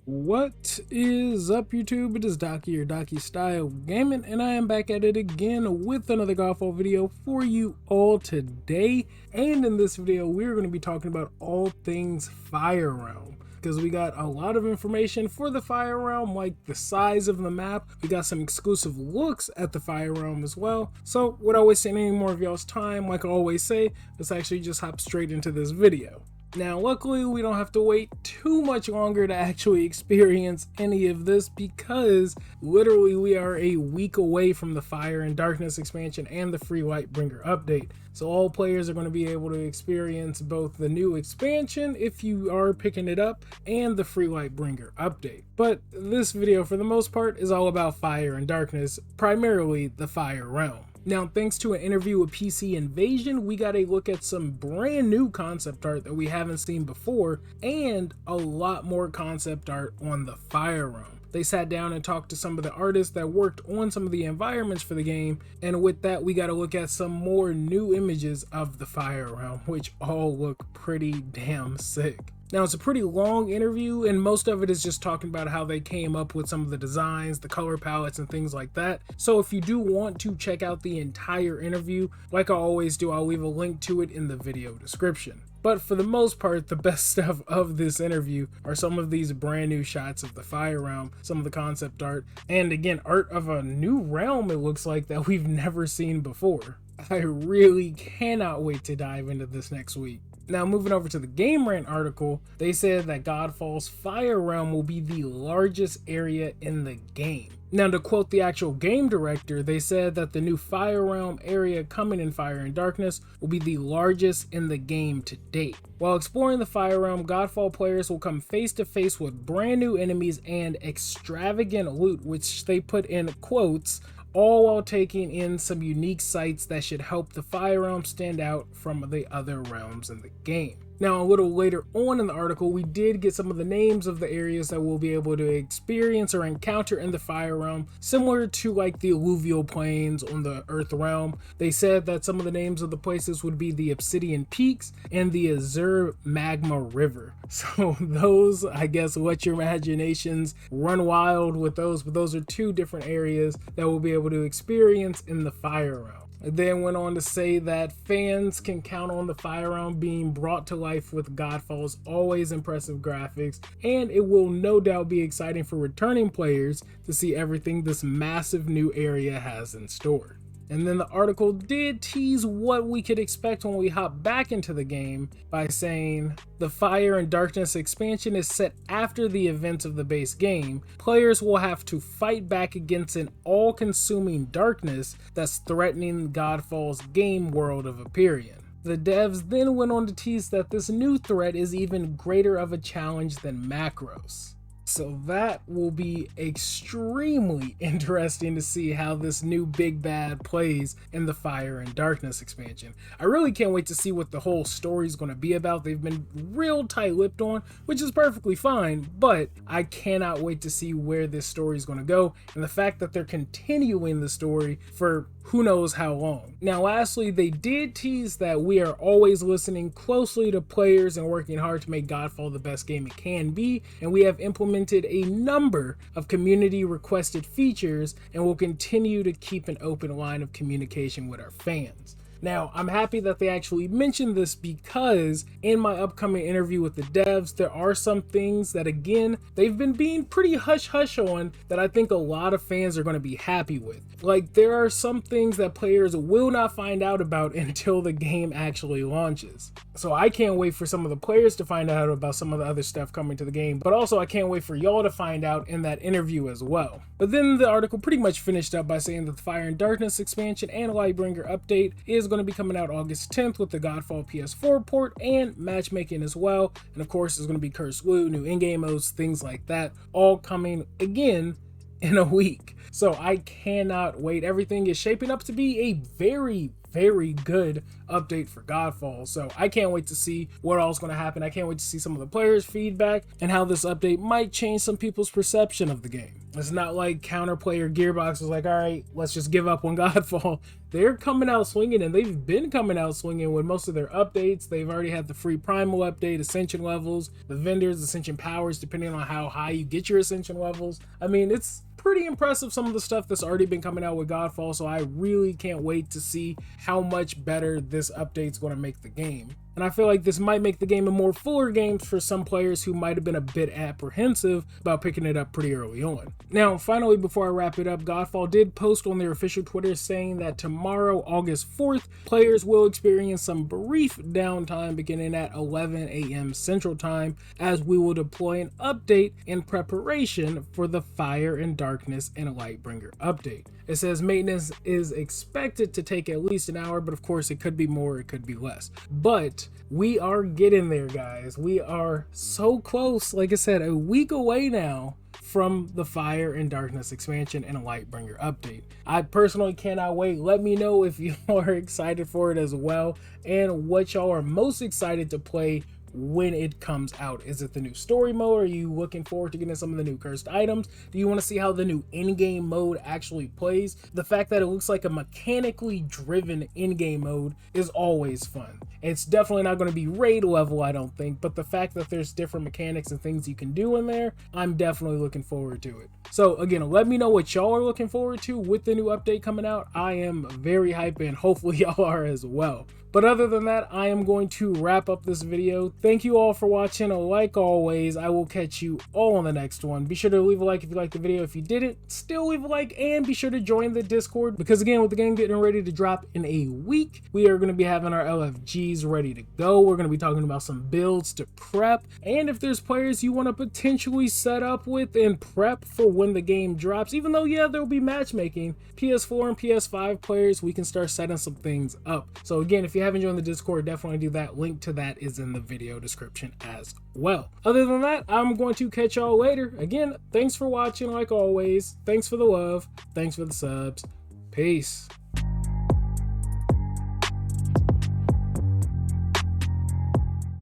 What is up, YouTube? It is Docky or Docky Style Gaming, and I am back at it again with another GodFall video for you all today. And in this video, we're going to be talking about all things Fire Realm, because we got a lot of information for the Fire Realm, like the size of the map. We got some exclusive looks at the Fire Realm as well. So without wasting any more of y'all's time, like I always say, let's actually just hop straight into this video. Now, luckily, we don't have to wait too much longer to actually experience any of this, because literally we are a week away from the Fire and Darkness expansion and the free Lightbringer update. So all players are going to be able to experience both the new expansion, if you are picking it up, and the free Lightbringer update. But this video, for the most part, is all about Fire and Darkness, primarily the Fire Realm. Now, thanks to an interview with PC Invasion, we got a look at some brand new concept art that we haven't seen before, and a lot more concept art on the Fire Realm. They sat down and talked to some of the artists that worked on some of the environments for the game, and with that, we got to look at some more new images of the Fire Realm, which all look pretty damn sick. Now, it's a pretty long interview, and most of it is just talking about how they came up with some of the designs, the color palettes, and things like that. So if you do want to check out the entire interview, like I always do, I'll leave a link to it in the video description. But for the most part, the best stuff of this interview are some of these brand new shots of the Fire Realm, some of the concept art, and again, art of a new realm, it looks like, that we've never seen before. I really cannot wait to dive into this next week. Now, moving over to the Game Rant article, they said that GodFalls Fire Realm will be the largest area in the game. Now, to quote the actual game director, they said that the new Fire Realm area coming in Fire and Darkness will be the largest in the game to date. While exploring the Fire Realm, GodFall players will come face to face with brand new enemies and extravagant loot, which they put in quotes, all while taking in some unique sights that should help the Fire Realm stand out from the other realms in the game. Now, a little later on in the article, we did get some of the names of the areas that we'll be able to experience or encounter in the Fire Realm, similar to like the alluvial plains on the Earth Realm. They said that some of the names of the places would be the Obsidian Peaks and the Azure Magma River. So those, I guess, let your imaginations run wild with those, but those are two different areas that we'll be able to experience in the Fire Realm. It then went on to say that fans can count on the Fire Realm being brought to life with GodFall's always impressive graphics, and it will no doubt be exciting for returning players to see everything this massive new area has in store. And then the article did tease what we could expect when we hop back into the game by saying the Fire and Darkness expansion is set after the events of the base game. Players will have to fight back against an all-consuming darkness that's threatening GodFall's game world of Empyrean. The devs then went on to tease that this new threat is even greater of a challenge than Macros. So that will be extremely interesting to see how this new big bad plays in the Fire and Darkness expansion. I really can't wait to see what the whole story is going to be about. They've been real tight-lipped on, which is perfectly fine, but I cannot wait to see where this story is going to go, and the fact that they're continuing the story for who knows how long. Now, lastly, they did tease that we are always listening closely to players and working hard to make GodFall the best game it can be, and we have implemented a number of community requested features and will continue to keep an open line of communication with our fans. Now, I'm happy that they actually mentioned this, because in my upcoming interview with the devs, there are some things that, again, they've been being pretty hush-hush on that I think a lot of fans are going to be happy with. Like, there are some things that players will not find out about until the game actually launches. So I can't wait for some of the players to find out about some of the other stuff coming to the game, but also I can't wait for y'all to find out in that interview as well. But then the article pretty much finished up by saying that the Fire and Darkness expansion and Lightbringer update is going to be coming out August 10th with the GodFall PS4 port and matchmaking as well. And of course, there's going to be cursed loot, new in-game modes, things like that, all coming again in a week. So I cannot wait. Everything is shaping up to be a very very good update for GodFall. So I can't wait to see what all's going to happen. I can't wait to see some of the players' feedback and how this update might change some people's perception of the game. It's not like Counterplay or Gearbox was like, all right, let's just give up on GodFall. They're coming out swinging, and they've been coming out swinging with most of their updates. They've already had the free primal update, ascension levels, the vendors, ascension powers, depending on how high you get your ascension levels. I mean, it's pretty impressive, some of the stuff that's already been coming out with GodFall, so I really can't wait to see how much better this update's going to make the game. And I feel like this might make the game a more fuller game for some players who might have been a bit apprehensive about picking it up pretty early on. Now, finally, before I wrap it up, GodFall did post on their official Twitter saying that tomorrow, August 4th, players will experience some brief downtime beginning at 11 a.m. Central Time, as we will deploy an update in preparation for the Fire and Darkness and Lightbringer update. It says maintenance is expected to take at least an hour, but of course it could be more, it could be less. But we are getting there, guys. We are so close. Like I said, a week away now from the Fire and Darkness expansion and a Lightbringer update. I personally cannot wait. Let me know if you are excited for it as well, and what y'all are most excited to play when it comes out. Is it the new story mode? Are you looking forward to getting some of the new cursed items? Do you want to see how the new in-game mode actually plays? The fact that it looks like a mechanically driven in-game mode is always fun. It's definitely not going to be raid level, I don't think, but the fact that there's different mechanics and things you can do in there, I'm definitely looking forward to it. So again, let me know what y'all are looking forward to with the new update coming out. I am very hyped, and hopefully y'all are as well. But other than that, I am going to wrap up this video. Thank you all for watching. Like always, I will catch you all on the next one. Be sure to leave a like if you liked the video. If you didn't, still leave a like, and be sure to join the Discord, because again, with the game getting ready to drop in a week, we are going to be having our LFGs ready to go. We're going to be talking about some builds to prep, and if there's players you want to potentially set up with and prep for when the game drops, even though, yeah, there'll be matchmaking, PS4 and PS5 players, we can start setting some things up. So again, if you haven't joined the Discord, definitely do that. Link to that is in the video description as well. Other than that, I'm going to catch y'all later. Again, thanks for watching. Like always, thanks for the love, thanks for the subs. Peace.